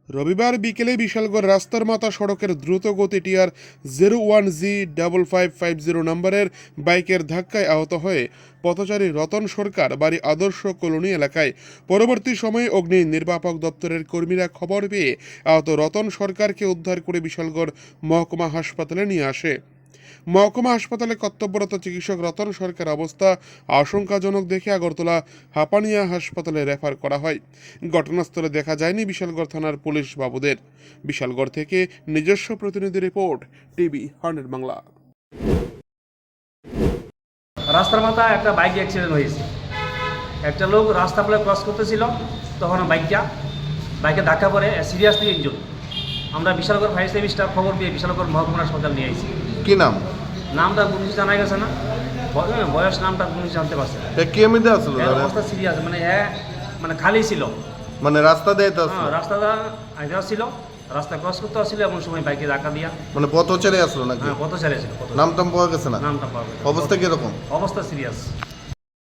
রবিবার বিকেলে বিশালগড় রাস্তার মাথা সড়কের দ্রুত গতি টিআর 01G5550 নম্বরের বাইকের ধাক্কায় আহত হয়ে পথচারী রতন সরকার বাড়ি আদর্শ কলোনি এলাকায়। পরবর্তী সময়ে অগ্নি নির্বাপক দপ্তরের কর্মীরা খবর পেয়ে আহত রতন সরকারকে উদ্ধার করে বিশালগড় মহকুমা হাসপাতালে নিয়ে আসে। মহকুমা হাসপাতালে কর্তব্যরত চিকিৎসক রতন সরকার অবস্থা আশঙ্কাজনক দেখে আগরতলা হাপানিয়া হাসপাতালে রেফার করা হয়। ঘটনাস্থলে দেখা যায়নি বিশালগড় থানার পুলিশ বাবুদের। বিশালগড় থেকে নিজস্ব প্রতিনিধি রিপোর্ট, টিভি 100 বাংলা। রাস্তার মাথায় একটা বাইক অ্যাক্সিডেন্ট হয়েছে। একটা লোক রাস্তা প্রায় ক্রস করতেছিল, তখন বাইকে ধাক্কা পড়ে সিরিয়াসলি ইনজুর্ড। আমরা বিশালগড় ফায়ার সার্ভিস স্টাফ খবর পেয়ে বিশালগড় মহকুমা হাসপাতাল নিয়ে আইছি। কি নাম? নামটা পুলিশ জানা গেছে না, বয়স নামটা পুলিশ জানতে পারছে না। কি এমনিতে আসলো? অবস্থা সিরিয়াস, মানে খালি ছিল, মানে রাস্তা দিয়ে তো আসলো? রাস্তাটা আগে ছিল, রাস্তা ক্রস করতে আসছিল, এমন সময় বাইকে ধাক্কা দিয়া মানে পথ ছেড়ে আসলো নাকি? পথ ছেড়েছিল। নাম টাম পাওয়া গেছে না? নামটা পাওয়া গেছে। অবস্থা কিরকম? অবস্থা সিরিয়াস।